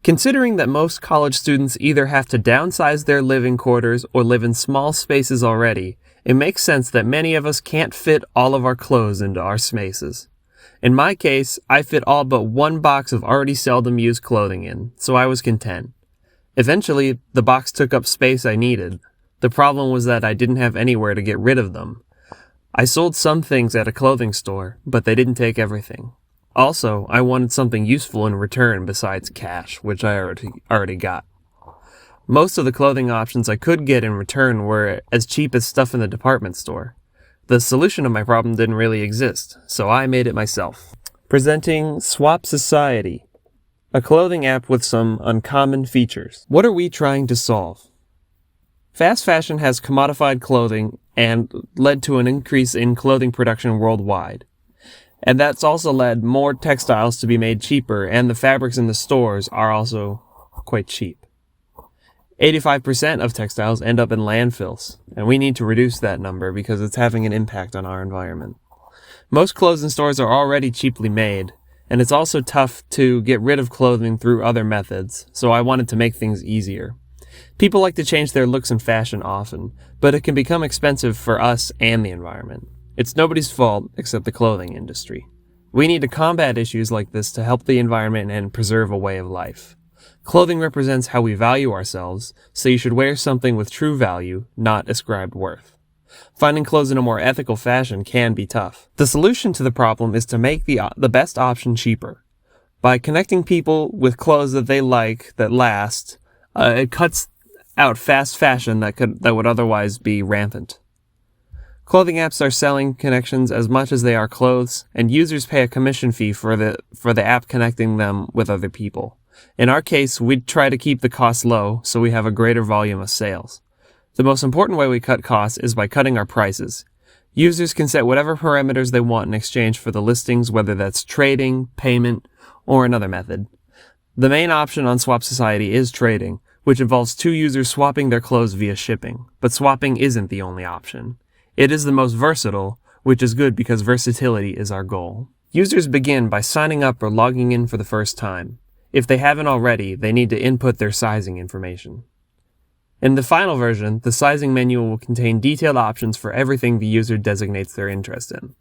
Considering that most college students either have to downsize their living quarters or live in small spaces already, it makes sense that many of us can't fit all of our clothes into our spaces. In my case, I fit all but one box of already seldom used clothing in, so I was content. Eventually, the box took up space I needed. The problem was that I didn't have anywhere to get rid of them. I sold some things at a clothing store, but they didn't take everything. Also, I wanted something useful in return besides cash, which I already got. Most of the clothing options I could get in return were as cheap as stuff in the department store. The solution to my problem didn't really exist, so I made it myself. Presenting Swap Society, a clothing app with some uncommon features. What are we trying to solve? Fast fashion has commodified clothing and led to an increase in clothing production worldwide. And that's also led more textiles to be made cheaper, and the fabrics in the stores are also quite cheap. 85% of textiles end up in landfills, and we need to reduce that number because it's having an impact on our environment. Most clothes in stores are already cheaply made, and it's also tough to get rid of clothing through other methods, so I wanted to make things easier. People like to change their looks and fashion often, but it can become expensive for us and the environment. It's nobody's fault except the clothing industry. We need to combat issues like this to help the environment and preserve a way of life. Clothing represents how we value ourselves, so you should wear something with true value, not ascribed worth. Finding clothes in a more ethical fashion can be tough. The solution to the problem is to make the best option cheaper. By connecting people with clothes that they like, that last, it cuts out fast fashion that would otherwise be rampant. Clothing apps are selling connections as much as they are clothes, and users pay a commission fee for the app connecting them with other people. In our case, we'd try to keep the costs low so we have a greater volume of sales. The most important way we cut costs is by cutting our prices. Users can set whatever parameters they want in exchange for the listings, whether that's trading, payment, or another method. The main option on Swap Society is trading, which involves two users swapping their clothes via shipping, but swapping isn't the only option. It is the most versatile, which is good because versatility is our goal. Users begin by signing up or logging in for the first time. If they haven't already, they need to input their sizing information. In the final version, the sizing menu will contain detailed options for everything the user designates their interest in.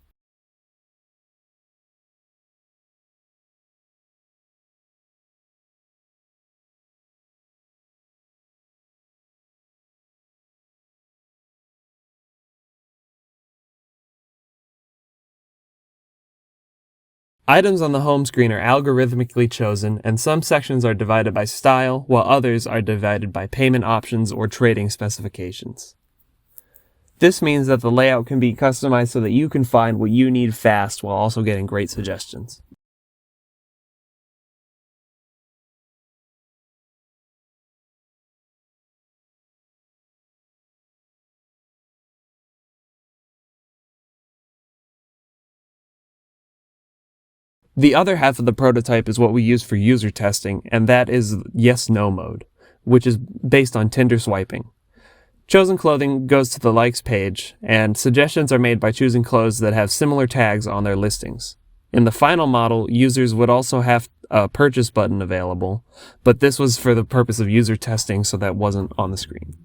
Items on the home screen are algorithmically chosen, and some sections are divided by style, while others are divided by payment options or trading specifications. This means that the layout can be customized so that you can find what you need fast while also getting great suggestions. The other half of the prototype is what we use for user testing, and that is yes-no mode, which is based on Tinder swiping. Chosen clothing goes to the likes page, and suggestions are made by choosing clothes that have similar tags on their listings. In the final model, users would also have a purchase button available, but this was for the purpose of user testing, so that wasn't on the screen.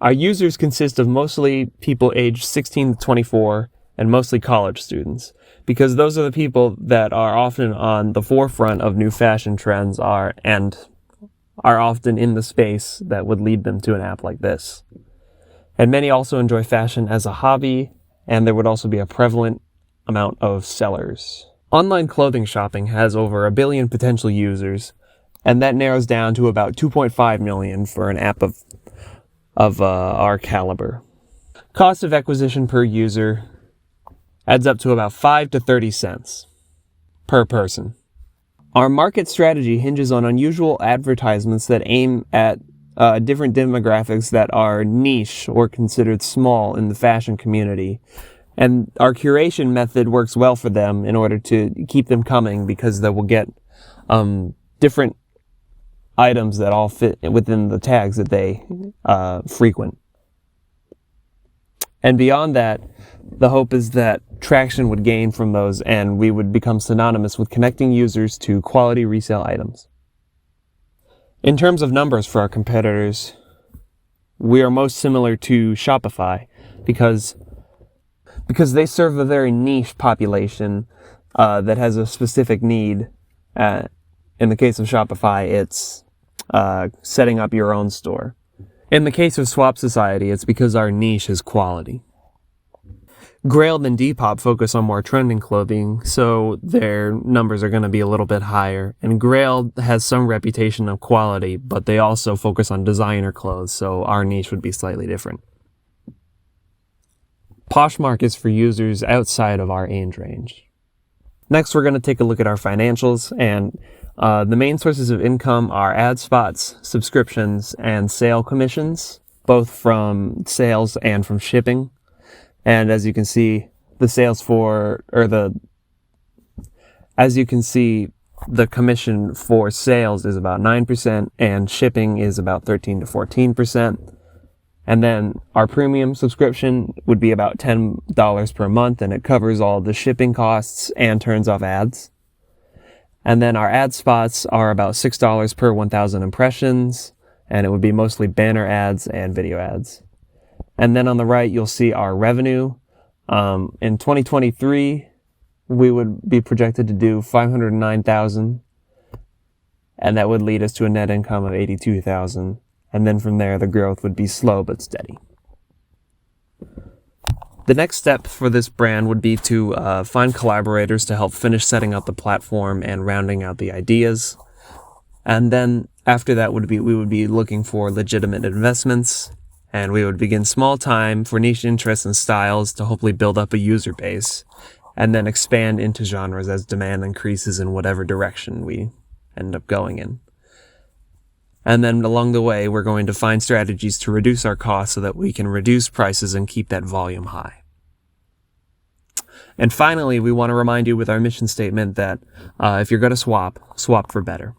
Our users consist of mostly people aged 16 to 24 and mostly college students, because those are the people that are often on the forefront of new fashion trends and are often in the space that would lead them to an app like this. And many also enjoy fashion as a hobby, and there would also be a prevalent amount of sellers. Online clothing shopping has over 1 billion potential users, and that narrows down to about 2.5 million for an app of our caliber. Cost of acquisition per user adds up to about 5 to 30 cents per person. Our market strategy hinges on unusual advertisements that aim at different demographics that are niche or considered small in the fashion community. And our curation method works well for them in order to keep them coming, because they will get different items that all fit within the tags that they frequent. And beyond that, the hope is that traction would gain from those, and we would become synonymous with connecting users to quality resale items. In terms of numbers for our competitors, we are most similar to Shopify because they serve a very niche population that has a specific need. In the case of Shopify, it's setting up your own store. In the case of Swap Society, it's because our niche is quality. Grailed and Depop focus on more trending clothing, so their numbers are going to be a little bit higher. And Grailed has some reputation of quality, but they also focus on designer clothes, so our niche would be slightly different. Poshmark is for users outside of our age range. Next, we're going to take a look at our financials, and the main sources of income are ad spots, subscriptions, and sale commissions, both from sales and from shipping. And as you can see, the commission for sales is about 9%, and shipping is about 13 to 14%. And then our premium subscription would be about $10 per month, and it covers all the shipping costs and turns off ads. And then our ad spots are about $6 per 1,000 impressions, and it would be mostly banner ads and video ads. And then on the right, you'll see our revenue. In 2023, we would be projected to do $509,000, and that would lead us to a net income of $82,000. And then from there, the growth would be slow but steady. The next step for this brand would be to find collaborators to help finish setting up the platform and rounding out the ideas. And then after that we would be looking for legitimate investments, and we would begin small time for niche interests and styles to hopefully build up a user base, and then expand into genres as demand increases in whatever direction we end up going in. And then along the way, we're going to find strategies to reduce our costs so that we can reduce prices and keep that volume high. And finally, we want to remind you with our mission statement that if you're going to swap for better.